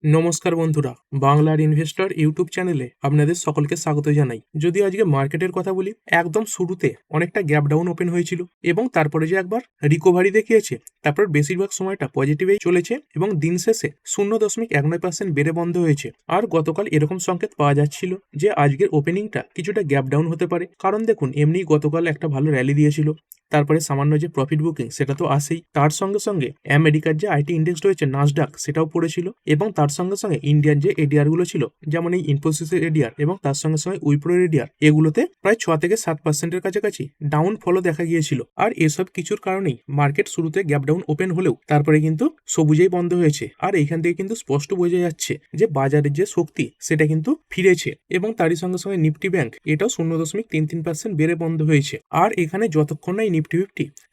নমস্কার বন্ধুরা, বাংলার ইনভেস্টর ইউটিউব চ্যানেলে আপনাদের সকলকে স্বাগত জানাই। যদি আজকে মার্কেটের কথা বলি, একদম শুরুতে অনেকটা গ্যাপ ডাউন ওপেন হয়েছিল এবং তারপরে যে একবার রিকভারি দেখিয়েছে, তারপর বেশিরভাগ সময়টা পজিটিভেই চলেছে এবং দিন শেষে 0.19% বেড়ে বন্ধ হয়েছে। আর গতকাল এরকম সংকেত পাওয়া যাচ্ছিল যে আজকের ওপেনিংটা কিছুটা গ্যাপ ডাউন হতে পারে, কারণ দেখুন এমনি গতকাল একটা ভালো র্যালি দিয়েছিল। তারপরে সামান্য যে প্রফিট বুকিং সেটা তো আসেই, তার সঙ্গে সঙ্গে আমেরিকার যে আইটি ইন্ডেক্স রয়েছে নাসডাক সেটাও পড়েছিল এবং তার সঙ্গে সঙ্গে ইন্ডিয়ান যে এডিআর গুলো ছিল, যেমন এই ইনফোসিসের এডিআর এবং তার সঙ্গে সঙ্গে উইপ্রোর এডিআর, এগুলোতে প্রায় 6 থেকে 7%-এর কাছাকাছি ডাউন ফলও দেখা গিয়েছিল। আর এসব কিছুর কারণেই মার্কেট শুরুতে গ্যাপ ডাউন ওপেন হলেও তারপরে কিন্তু সবুজেই বন্ধ হয়েছে। আর এইখান থেকে কিন্তু স্পষ্ট বোঝা যাচ্ছে যে বাজারের যে শক্তি সেটা কিন্তু ফিরেছে এবং তারই সঙ্গে সঙ্গে নিফটি ব্যাংক এটাও 0.33% বেড়ে বন্ধ হয়েছে। আর এখানে যতক্ষণ না এই নিফটি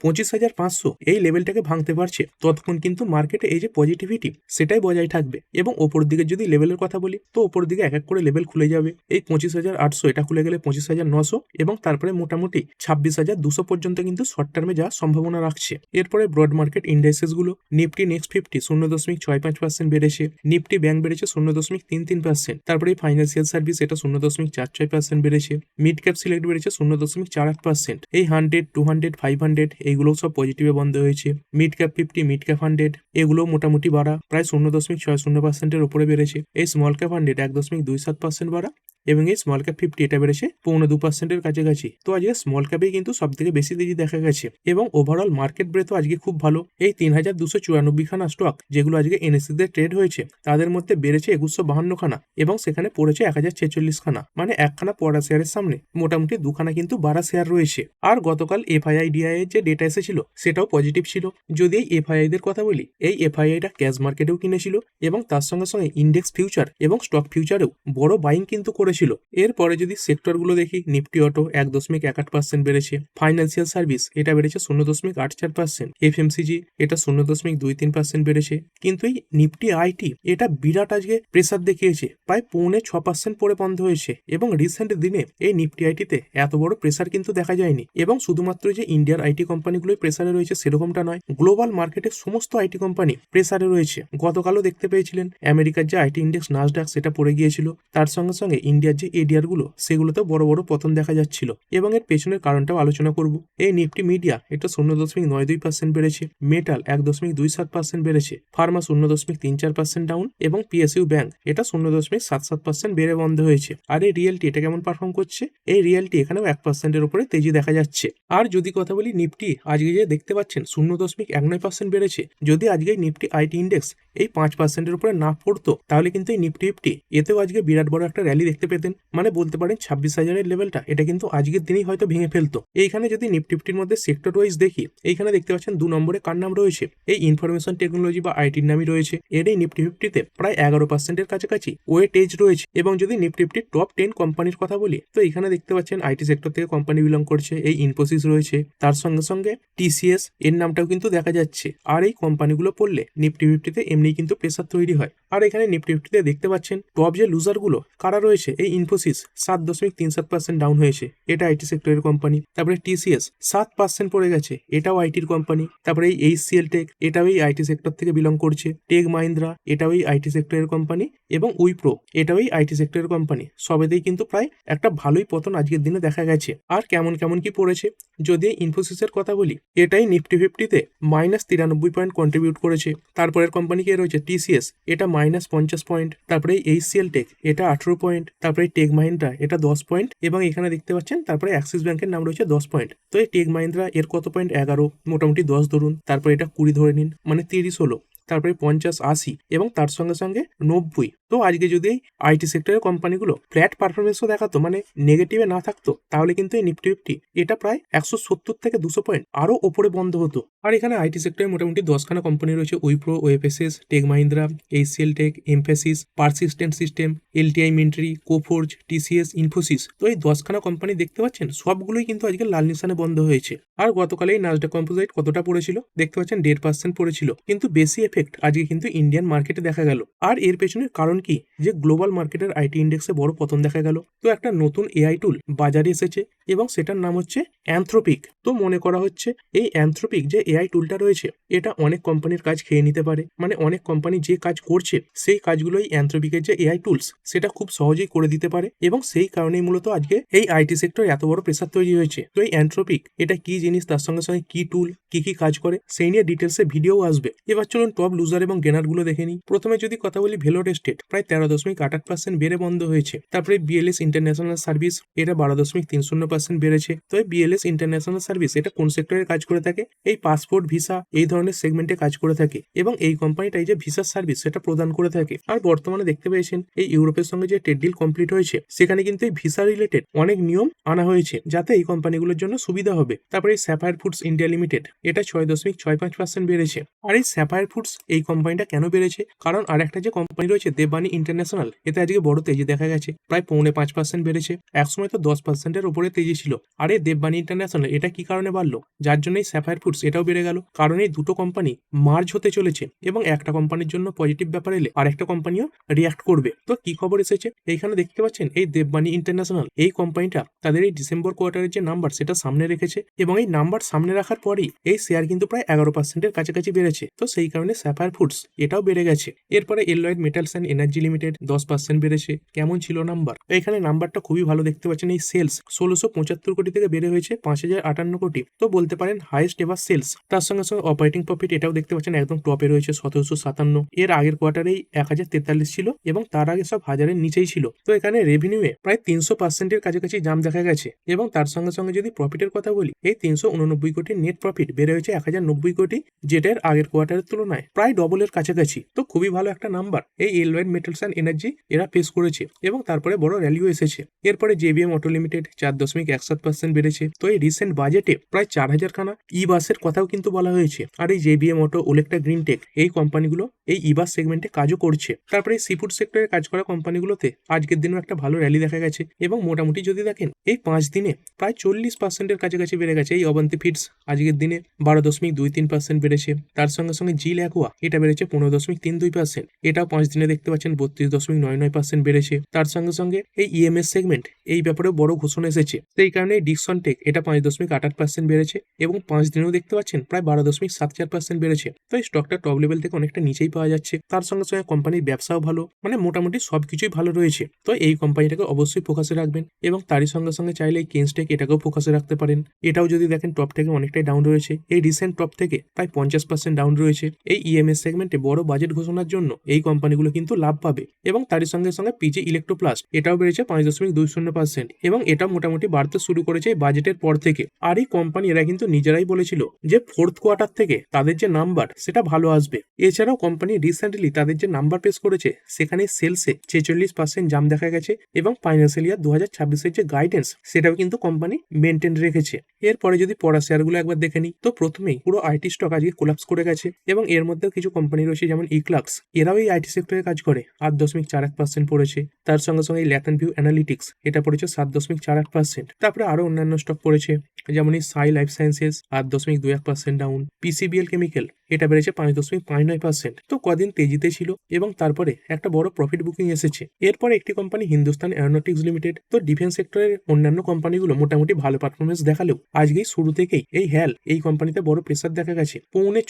25,500 এই লেভেলটাকে ভাঙতে পারছে, ততক্ষণ কিন্তু মার্কেটে এই যে পজিটিভিটি সেটাই বজায় থাকবে। এবং ওপর দিকে যদি লেভেলের কথা বলি, তো ওপর দিকে এক এক করে লেভেল খুলে যাবে। এই 25,800 এটা খুলে গেলে 25,900 এবং তারপরে মোটামুটি 26,200 পর্যন্ত কিন্তু শর্ট টার্মে যাওয়ার সম্ভাবনা রাখছে। এরপরে ব্রড মার্কেট ইন্ডেক্সেস গুলো, নিফটি নেক্সট 50 0.65% বেড়েছে, নিফটি ব্যাংক বেড়েছে 0.33%, তারপরে ফাইন্যান্সিয়াল সার্ভিস এটা 0.46% বেড়েছে, মিড ক্যাপ সিলেক্ট বেড়েছে 0.48%। এই 100, 200, 500 এইগুলোও সব পজিটিভে বন্ধ হয়েছে। মিড ক্যাপ 50, মিড ক্যাপ 100 এগুলোও মোটামুটি বাড়া, প্রায় 0.60%-এর উপরে বেড়েছে। এই স্মল ক্যাপ 100 1.27% বাড়া এবং এই স্মল ক্যাপ 50 এটা বেড়েছে 0.25%-এর কাছাকাছি। তো আজকে স্মল ক্যাপেই কিন্তু সব থেকে বেশি তেজি দেখা গেছে এবং ওভারঅল মার্কেট ব্রেথও আজকে খুব ভালো। এই 3,294 খানা স্টক যেগুলো আজকে এনএসসি তে ট্রেড হয়েছে, তাদের মধ্যে বেড়েছে 2152 খানা এবং সেখানে পড়েছে 1046 খানা, মানে একখানা পড়া শেয়ারের সামনে মোটামুটি দুখানা কিন্তু বাড়া শেয়ার রয়েছে। আর গতকাল এফআইআই-ডিআই এর যে ডেটা এসেছিল সেটাও পজিটিভ ছিল। যদি এই এফআইআই দের কথা বলি, এই এফআইআইটা ক্যাশ মার্কেটেও কিনেছিল এবং তার সঙ্গে সঙ্গে ইন্ডেক্স ফিউচার এবং স্টক ফিউচারেও বড় বাইং কিন্তু করেছিল। এরপরে যদি সেক্টরগুলো দেখি, নিফটি অটো 1.18% বেড়েছে, ফাইন্যান্সিয়াল সার্ভিস এটা বেড়েছে 0.84%, এফএমসিজি এটা 0.23% বেড়েছে। কিন্তু এই নিফটি আইটি এটা বিরাট আজকে প্রেসার দেখিয়েছে, প্রায় 6.5% পড়ে বন্ধ হয়েছে এবং রিসেন্ট দিনে এই নিফটি আইটিতে এত বড় প্রেসার কিন্তু দেখা যায়নি। এবং শুধুমাত্র যে ইন্ডিয়ার আইটি কোম্পানিগুলোই প্রেসারে রয়েছে সেরকমটা নয়, গ্লোবাল মার্কেটের সমস্ত আইটি কোম্পানি প্রেসারে রয়েছে। গতকালও দেখতে পেয়েছিলেন আমেরিকার যে আইটি ইন্ডেক্স নাসডাক সেটা পড়ে গিয়েছিল, তার সঙ্গে সঙ্গে ইন্ডিয়ার যে এডিআর গুলো সেগুলোতেও বড় বড় পতন দেখা যাচ্ছিল এবং এর পেছনের কারণটাও আলোচনা করব। এই নিফটি মিডিয়া এটা 0.92% বেড়েছে, মেটাল 1.27% বেড়েছে, ফার্মা 0.34% ডাউন এবং পিএসইউ ব্যাংক এটা 0.77% বেড়ে বন্ধ হয়েছে। আর এই রিয়েলটি এটা কেমন পারফর্ম করছে, এই রিয়েলটি এখানেও 1%-এর উপরে তেজি দেখা যাচ্ছে। আর যদি কথা বলি নিফটি, আজকে যে দেখতে পাচ্ছেন 0.19% বেড়েছে, যদি আজকে নিফটি আইটি ইন্ডেক্স এই 5%-এর উপরে না পড়তো, তাহলে কিন্তু এই নিফটি 50 এতেও আজকে বিরাট বড় একটা র্যালি দেখতে পেতেন। মানে বলতে পারেন 26,000-এর লেভেলটা এটা কিন্তু আজকের দিনেই হয়তো ভেঙে ফেলতো। এইখানে যদি নিফটি 50-র মধ্যে সেক্টর ওয়াইজ দেখি, এইখানে দেখতে পাচ্ছেন 2 নম্বরে কার নাম রয়েছে, এই ইনফরমেশন টেকনোলজি বা আইটির নামই রয়েছে। এর এই নিফটি 50-তে প্রায় 11%-এর কাছাকাছি ওয়েটেজ রয়েছে। এবং যদি নিফটি 50 টপ 10 কোম্পানির কথা বলি, তো এখানে দেখতে পাচ্ছেন আইটি সেক্টর থেকে কোম্পানি বিলং করছে, এই ইনফোসিস রয়েছে, তার সঙ্গে সঙ্গে টিসিএস এর নামটাও কিন্তু দেখা যাচ্ছে। আর এই কোম্পানিগুলো পড়লে নিফটি 50-তে এমনি কিন্তু প্রেসার তৈরি হয়। আর এখানে নিফটি 50-তে দেখতে পাচ্ছেন টপ যে লুজার গুলো কারা রয়েছে, এই ইনফোসিস 7.37% ডাউন হয়েছে, এটা আইটি সেক্টরের কোম্পানি। তারপরে টিসিএস 7% পড়ে গেছে, এটাও আইটির কোম্পানি। তারপরে এই এইচসিএল টেক এটাও এই আইটি সেক্টর থেকে বিলং করছে, টেক মাহিন্দ্রা এটাও এই আইটি সেক্টরের কোম্পানি এবং উইপ্রো এটাও এই আইটি সেক্টরের কোম্পানি। সবেতেই কিন্তু প্রায় একটা ভালোই পতন আজকের দিনে দেখা গেছে। আর কেমন কেমন কি পড়েছে, যদি ইনফোসিসের কথা বলি, এটাই নিফটি 50-তে -93 পয়েন্ট কন্ট্রিবিউট করেছে। তারপরের কোম্পানি কে রয়েছে টিসিএস, এটা -50 পয়েন্ট, তারপরে এইচসিএল টেক এটা 18 পয়েন্ট, তারপরে টেক মাহিন্দ্রা এটা 10 পয়েন্ট এবং এখানে দেখতে পাচ্ছেন তারপরে অ্যাক্সিস ব্যাংকের নাম রয়েছে 10 পয়েন্ট। তো এই টেক মাহিন্দ্রা এর কত পয়েন্ট, 11, মোটামুটি 10 ধরুন, তারপরে এটা 20 ধরে নিন, মানে 30 হলো, তারপরে 50, 80 এবং তার সঙ্গে সঙ্গে 90। তো আজকে যদি আইটি সেক্টরের কোম্পানিগুলো ফ্ল্যাট পারফরমেন্সও দেখাতো, মানে নেগেটিভে না থাকতো, তাহলে কিন্তু এই নিফটি 50 এটা প্রায় 170 থেকে 200 পয়েন্ট আরো ওপরে বন্ধ হতো। আর এখানে আইটি সেক্টরে মোটামুটি 10খানা কোম্পানি রয়েছে, Wipro, OFSS, tech Mahindra, HCL tech, Mphasis, Persistent System, LTI Mindtree, Coforge, TCS, Infosys. তো এই 10খানা কোম্পানি দেখতে পাচ্ছেন সবগুলোই কিন্তু আজকে লাল নিশানে বন্ধ হয়েছে। আর গতকালে এই নাসডাক কম্পোজিট কতটা পড়েছিল দেখতে পাচ্ছেন, 1.5% পড়েছিল, কিন্তু বেশি এফেক্ট আজকে কিন্তু ইন্ডিয়ান মার্কেটে দেখা গেল। আর এর পেছনের কারণ কি, যে গ্লোবাল মার্কেটের আইটি ইন্ডেক্সে বড় পতন দেখা গেল। তো একটা নতুন এআই টুল বাজারে এসেছে, এবং সেটার নাম হচ্ছে অ্যানথ্রোপিক। তো মনে করা হচ্ছে এই অ্যানথ্রোপিক যে এআই টুলটা রয়েছে এটা অনেক কোম্পানির কাজ খেয়ে নিতে পারে, মানে অনেক কোম্পানি যে কাজ করছে সেই কাজগুলোই অ্যানথ্রোপিকের যে এআই টুলস সেটা খুব সহজেই করে দিতে পারে, এবং সেই কারণেই মূলত আজকে এই আইটি সেক্টর এত বড় প্রেসার তৈরি হয়েছে। তো এই অ্যানথ্রোপিক এটা কি জিনিস, তার সঙ্গে সঙ্গে কি টুল, কি কি কাজ করে, সেই নিয়ে ডিটেলসে ভিডিও আসবে। এবার চলুন টপ লুজার এবং গেনার গুলো দেখে নিই। প্রথমে যদি কথা বলি, ভেলোর এস্টেট প্রায় 13.88% বেড়ে বন্ধ হয়েছে। তারপরে বিএলএস ইন্টারন্যাশনাল সার্ভিস এটা 12.30% বেড়েছে। তো এই বিএলএস ইন্টারন্যাশনাল সার্ভিস এটা কোন সেক্টরে কাজ করে থাকে, এই পাসপোর্ট ভিসা এই ধরনের সেগমেন্টে কাজ করে থাকে, এবং এই কোম্পানিটাই যে ভিসা সার্ভিস সেটা প্রদান করে থাকে। আর বর্তমানে দেখতে পেয়েছেন এই ইউরোপের সঙ্গে যে ট্রেড ডিল কমপ্লিট হয়েছে সেখানে কিন্তু এই ভিসা রিলেটেড অনেক নিয়ম আনা হয়েছে যাতে এই কোম্পানিগুলোর জন্য সুবিধা হবে। তারপরে এই স্যাফায়ার ফুডস ইন্ডিয়া লিমিটেড এটা 6.65% বেড়েছে। আর এই স্যাফায়ার ফুডস এই কোম্পানিটা কেন বেড়েছে, কারণ আর একটা যে কোম্পানি রয়েছে দেববানি ইন্টারন্যাশনাল এতে আজকে বড় তেজি দেখা গেছে, প্রায় 5.5% বেড়েছে। একসময় তো 10%-এর উপরে তেজি ছিল। আর এই দেববানি ইন্টারন্যাশনাল এটা কি কারণে বাড়লো, যার জন্য এই স্যাফায়ার ফুডস এটাও বেড়ে গেল, কারণ এই দুটো কোম্পানি মার্জ হতে চলেছে এবং একটা কোম্পানির জন্য পজিটিভ ব্যাপার এলে আরেকটা কোম্পানিও রিয়াক্ট করবে। তো কি খবর এসেছে এইখানে দেখতে পাচ্ছেন, এই দেববানি ইন্টারন্যাশনাল এই কোম্পানিটা তাদের এই ডিসেম্বর কোয়ার্টারের যে নাম্বার সেটা সামনে রেখেছে, এবং এই নাম্বার সামনে রাখার পরেই এই শেয়ার কিন্তু প্রায় 11%-এর কাছাকাছি বেড়েছে। তো সেই কারণে স্যাফায়ার ফুডস এটাও বেড়ে গেছে। এরপরে এললয়েড মেটালস অ্যান্ড এনার্জি লিমিটেড 10% বেড়েছে। কেমন ছিল নাম্বার, এখানে নাম্বারটা খুবই ভালো দেখতে পাচ্ছেন। এই সেলস 1675 কোটি থেকে বেড়ে হয়েছে 5058 কোটি, তো বলতে পারেন হাইয়েস্ট এভার সেলস। তার সঙ্গে সঙ্গে অপারেটিং প্রফিট এটাও দেখতে পাচ্ছেন একদম টপে রয়েছে 1757। এর আগের কোয়ার্টারেই 1043 ছিল এবং তার আগে সব হাজারের নিচেই ছিল। তো এখানে রেভিনিউয়ে প্রায় 300%-এর কাছাকাছি জাম্প দেখা গেছে, এবং তার সঙ্গে সঙ্গে যদি প্রফিটের কথা বলি, এই 389 কোটির নেট প্রফিট বেড়ে হয়েছে 1090 কোটি, যেটার আগের কোয়ার্টারের তুলনায় প্রায় ডবলের কাছাকাছি। তো খুবই ভালো একটা নাম্বার এই এলওয়েড মেটালস অ্যান্ড এনার্জি এরা পেশ করেছে, এবং তারপরে বড় র্যালিও এসেছে। এরপরে জেবিএম অটো লিমিটেড 4.17% বেড়েছে। তো এই রিসেন্ট বাজেটে প্রায় 4000 খানা ই বাসের কথাও কিন্তু বলা হয়েছে। আর এই জেবিএম অটো, ওলেক্ট্রা, গ্রিনটেক এই কোম্পানিগুলো এই ই বাস সেগমেন্টে কাজও করছে। তারপরে এই সিফুড সেক্টরে কাজ করা কোম্পানিগুলোতে আজকের দিনও একটা ভালো র্যালি দেখা গেছে, এবং মোটামুটি যদি দেখেন এই 5 দিনে প্রায় 40%-এর কাছাকাছি বেড়ে গেছে। এই অবন্তী ফিডস আজকের দিনে 12.23% বেড়েছে। তার সঙ্গে সঙ্গে জিল অ্যাকোয়া এটা বেড়েছে 15.32%, এটাও 5 দিনে দেখতে পাচ্ছেন 32.99% বেড়েছে। তার সঙ্গে সঙ্গে এই ইএমএস সেগমেন্ট এই ব্যাপারেও বড় ঘোষণা এসেছে, সেই কারণে ডিকসন টেক এটা 5.88% বেড়েছে, এবং 5 দিনেও দেখতে পাচ্ছেন প্রায় 12.74% বেড়েছে। তো এই স্টকটা টপ লেভেল থেকে অনেকটা নিচেই পাওয়া যাচ্ছে। তার সঙ্গে সঙ্গে কোম্পানির ব্যবসাও ভালো, মানে মোটামুটি সবকিছুই ভালো রয়েছে। তো এই কোম্পানিটাকে অবশ্যই ফোকাসে রাখবেন, এবং তারই সঙ্গে সঙ্গে চাইলে এই কেন্সটেক এটাকেও ফোকাসে রাখতে পারেন। এটাও যদি দেখেন টপ থেকে অনেকটাই ডাউন রয়েছে, এই রিসেন্ট টপ থেকে প্রায় 50% ডাউন রয়েছে। এই ইএমএস সেগমেন্টে বড় বাজেট ঘোষণার জন্য এই কোম্পানিগুলো কিন্তু লাভ পাবে, এবং তারই সঙ্গে সঙ্গে পিজি ইলেকট্রোপ্লাস্ট এটাও বেড়েছে 5.20%, এবং এটা মোটামুটি বাড়তে শুরু করেছে এই বাজেটের পর থেকে। আর এই কোম্পানি এরা কিন্তু নিজেরাই বলেছিল যে ফোর্থ কোয়ার্টার থেকে তাদের যে নাম্বার সেটা ভালো আসবে। এছাড়াও কোম্পানি রিসেন্টলি তাদের যে নাম্বার পেশ করেছে সেখানে সেলসে 46% জাম্প দেখা গেছে, এবং ফাইন্যান্সিয়াল ইয়ার 2026-এর যে গাইডেন্স সেটাও কিন্তু কোম্পানি মেনটেন রেখেছে। এরপরে যদি পড়া শেয়ারগুলো একবার দেখে নিই, তো প্রথমেই পুরো আইটি স্টক আজকে কোলাপস করে গেছে, এবং এর মধ্যেও কিছু কোম্পানি রয়েছে যেমন ইক্লাক্স, এরাও এই আইটি সেক্টরে কাজ করে, 8.41% পড়েছে। তার সঙ্গে সঙ্গে এই ল্যাথন ভিউ অ্যানালিটিক্স এটা পড়েছে 7.41%। তারপরে আরো অন্যান্য স্টক পড়েছে, যেমন এই সাই life sciences 8.21% down, PCBL chemical এটা বেড়েছে 5.59%। তো কদিন তেজিতে ছিল, এবং তারপরে একটা বড় প্রফিট বুকিং এসেছে। এরপরে একটি কোম্পানি হিন্দুস্তান এরোনটিক্স লিমিটেড, তো ডিফেন্স সেক্টরের অন্যান্য কোম্পানিগুলো মোটামুটি ভালো পারফরমেন্স দেখালেও আজকেই শুরু থেকেই এই হ্যাল এই কোম্পানিতে বড় প্রেসার দেখা গেছে,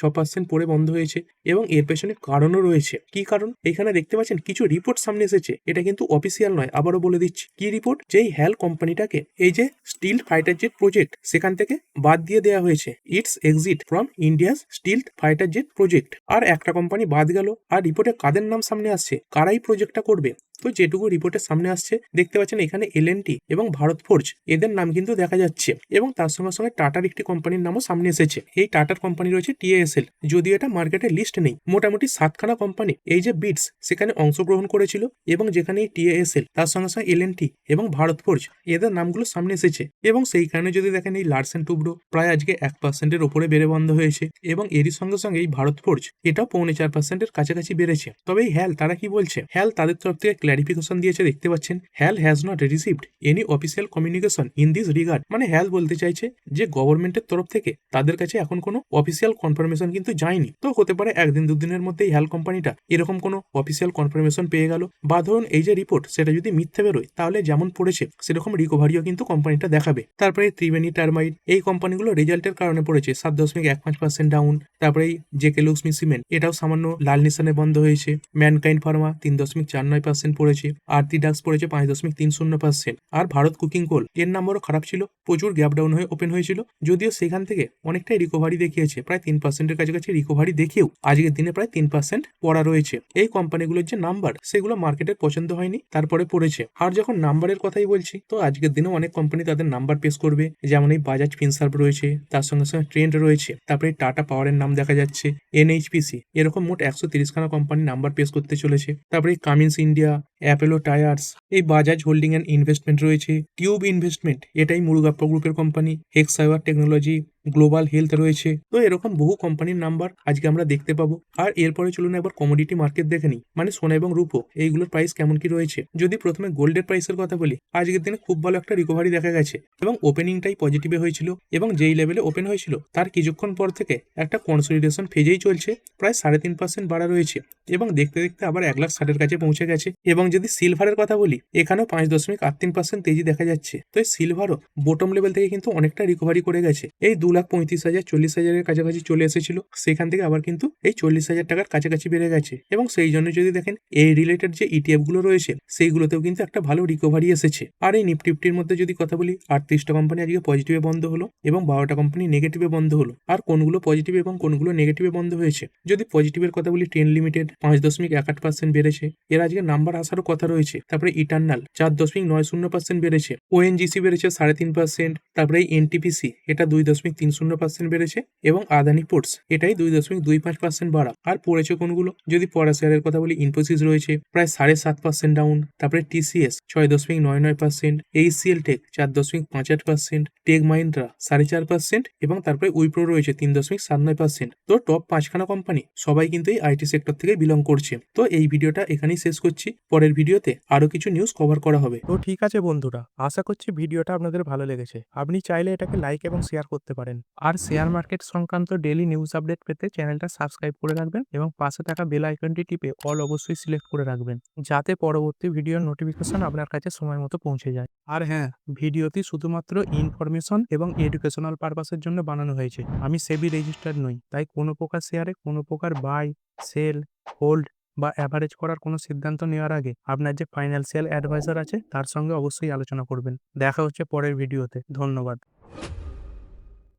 6% পড়ে বন্ধ হয়েছে, এবং এর পেছনে কারণও রয়েছে। কি কারণ, এখানে দেখতে পাচ্ছেন কিছু রিপোর্ট সামনে এসেছে, এটা কিন্তু অফিসিয়াল নয়, আবারও বলে দিচ্ছি। কি রিপোর্ট, যেই হ্যাল কোম্পানিটাকে এই যে স্টিল ফাইটার জেট প্রজেক্ট সেখান থেকে বাদ দিয়ে দেওয়া হয়েছে, it's exit from India's steel fighter jet project. আর একটা কোম্পানি বাদ গেল, আর রিপোর্টে কাদের নাম সামনে আসছে, কারাই প্রজেক্টটা করবে। তো যেটুকু রিপোর্টের সামনে আসছে দেখতে পাচ্ছেন এখানে এলএনটি এবং ভারত ফোর্জ এদের নাম কিন্তু দেখা যাচ্ছে, এবং তার সঙ্গে সঙ্গে টাটার একটি কোম্পানির নামও সামনে এসেছে। এই টাটার কোম্পানি রয়েছে টিএএসএল, যদিও এটা মার্কেটে লিস্ট নেই। মোটামুটি 7খানা কোম্পানি এই যে বিটস সেখানে অংশগ্রহণ করেছিল, এবং যেখানে এই টিএএসএল তার সঙ্গে সঙ্গে এলএনটি এবং ভারত ফোর্জ এদের নামগুলো সামনে এসেছে, এবং সেই কারণে যদি দেখেন এই লার্সেন টুব্রো প্রায় আজকে 1%-এর উপরে বেড়ে বন্ধ হয়েছে, এবং এরই সঙ্গে সঙ্গে এই ভারত ফোর্জ এটাও 4.25%-এর কাছাকাছি বেড়েছে। তবে এই হ্যাল তারা কি বলছে, হ্যাল তাদের তরফ থেকে ক্ল্যারিফিকেশন দিয়েছে দেখতে পাচ্ছেন, HAL has not received any official communication in this regard. মানে হ্যাল বলতে চাইছে যে গভর্নমেন্টের তরফ থেকে তাদের কাছে এখন কোনো অফিসিয়াল কনফার্মেশন কিন্তু যায়নি। তো হতে পারে একদিন দুদিনের মধ্যেই হ্যাল কোম্পানিটা এরকম কোনো অফিসিয়াল কনফার্মেশন পেয়ে গেল, বা ধরুন এই যে রিপোর্ট সেটা যদি মিথ্যে বেরোয় তাহলে যেমন পড়েছে সেরকম রিকভারিও কিন্তু কোম্পানিটা দেখাবে। তারপরে ত্রিবেণী টারমাইট এই কোম্পানিগুলো রেজাল্টের কারণে পড়েছে 7.15% ডাউন। তারপরে এই জেকে লক্ষ্মী সিমেন্ট এটাও সামান্য লাল নিশানে বন্ধ হয়েছে। ম্যানকাইন্ড ফার্মা 3.49% পড়েছে। আরতি ডাক্স পড়েছে 5.30%। আর ভারত কুকিং কোল এর নাম্বারও খারাপ ছিল, প্রচুর গ্যাপ ডাউন হয়ে ওপেন হয়েছিল, যদিও সেখান থেকে অনেকটাই রিকভারি দেখিয়েছে, প্রায় 3%-এর কাছাকাছি রিকভারি দেখিয়েও আজকের দিনে প্রায় 3% পড়া রয়েছে। এই কোম্পানিগুলোর যে নাম্বার সেগুলো মার্কেটের পছন্দ হয়নি, তারপরে পড়েছে। আর যখন নাম্বারের কথাই বলছি, তো আজকের দিনে অনেক কোম্পানি তাদের নাম্বার পেশ করবে, যেমন এই বাজাজ ফিনসার্ভ রয়েছে, তার সঙ্গে সঙ্গে ট্রেন্ড রয়েছে, তারপরে টাটা পাওয়ারের নাম দেখা যাচ্ছে, এনএইচপিসি, এরকম মোট 130খানা কোম্পানি নাম্বার পেশ করতে চলেছে। তারপরে কামিন্স ইন্ডিয়া, অ্যাপেলো টায়ার্স, এই বাজাজ হোল্ডিং অ্যান্ড ইনভেস্টমেন্ট রয়েছে, টিউব ইনভেস্টমেন্ট এটাই মুরুগাপ্পা গ্রুপের কোম্পানি, হেক্সাওয়ার টেকনোলজি, গ্লোবাল হেলথ রয়েছে। তো এরকম বহু কোম্পানির নাম্বার আজকে আমরা দেখতে পাবো। আর এরপরে চলুন একবার কমোডিটি মার্কেট দেখে নিই, মানে সোনা এবং রূপো এইগুলোর প্রাইস কেমন কি রয়েছে। যদি প্রথমে গোল্ডের প্রাইসের কথা বলি, আজকের দিনে খুব ভালো একটা রিকভারি দেখা গেছে এবং ওপেনিংটাই পজিটিভে হয়েছিল, এবং যেই লেভেলে ওপেন হয়েছিল তার কিছুক্ষণ পর থেকে একটা কনসলিডেশন ফেজেই চলছে, প্রায় 3.5% বাড়া রয়েছে, এবং দেখতে দেখতে আবার 1,60,000 কাছে পৌঁছে গেছে। এবং যদি সিলভারের কথা বলি, এখানেও 5.83% তেজি দেখা যাচ্ছে। তো এই সিলভারও বোটম লেভেল থেকে কিন্তু অনেকটা রিকভারি করে গেছে, এই 2,35,000 40,000-এর কাছাকাছি চলে এসেছিল, সেখান থেকে আবার কিন্তু এই 40,000 টাকার কাছাকাছি বেড়ে গেছে। এবং সেই জন্য যদি দেখেন এই রিলেটেড যে ইটিএফ গুলো রয়েছে সেইগুলোতেও কিন্তু একটা ভালো রিকভারি এসেছে। আর এই নিফটির মধ্যে যদি কথা বলি, 38টা কোম্পানি আজকে পজিটিভে বন্ধ হলো এবং 12টা কোম্পানি নেগেটিভে বন্ধ হলো। আর কোনগুলো পজিটিভ এবং কোনগুলো নেগেটিভে বন্ধ হয়েছে, যদি পজিটিভের কথা বলি, ট্রেন লিমিটেড 5.18% বেড়েছে, এর আজকে নাম্বার আসারও কথা রয়েছে। তারপরে ইটার্নাল 4.90% বেড়েছে, ওএনজিসি বেড়েছে 3.5%, তারপরে এই এনটিপিসি এটা 2.30% বেড়েছে, এবং আদানি পোর্টস এটাই 2.25% বাড়া। আর পড়েছে কোনগুলো, যদি পড়া শেয়ারের কথা বলি, ইনফোসিস রয়েছে প্রায় 7.5% ডাউন, তারপরে TCS 6.99%, HCL tech 4.58%, tech Mahindra 4.5%, এবং তারপরে উইপ্রো রয়েছে 3.79%। তো টপ 5খানা কোম্পানি সবাই কিন্তু এই আইটি সেক্টর থেকে বিলং করছে। তো এই ভিডিওটা এখানেই শেষ করছি, পরের ভিডিওতে আরো কিছু নিউজ কভার করা হবে। তো ঠিক আছে বন্ধুরা, আশা করছি ভিডিওটা আপনাদের ভালো লেগেছে। আপনি চাইলে এটাকে লাইক এবং শেয়ার করতে পারেন। আর শেয়ার মার্কেট সংক্রান্ত ডেইলি নিউজ আপডেট পেতে চ্যানেলটা সাবস্ক্রাইব করে রাখবেন এবং পাশে থাকা বেল আইকনটি টিপে অল অবশ্যই সিলেক্ট করে রাখবেন, যাতে পরবর্তী ভিডিওর নোটিফিকেশন আপনার কাছে সময় মতো পৌঁছে যায়। আর হ্যাঁ, ভিডিওটি শুধুমাত্র ইনফরমেশন এবং এডুকেশনাল পারপাসের জন্য বানানো হয়েছে। আমি সেবি রেজিস্টার্ড নই, তাই কোনো প্রকার শেয়ারে কোনো প্রকার বাই, সেল, হোল্ড বা অ্যাভারেজ করার কোনো সিদ্ধান্ত নেওয়ার আগে আপনার যে ফাইন্যান্সিয়াল অ্যাডভাইজার আছে তার সঙ্গে অবশ্যই আলোচনা করবেন। দেখা হচ্ছে পরের ভিডিওতে। ধন্যবাদ।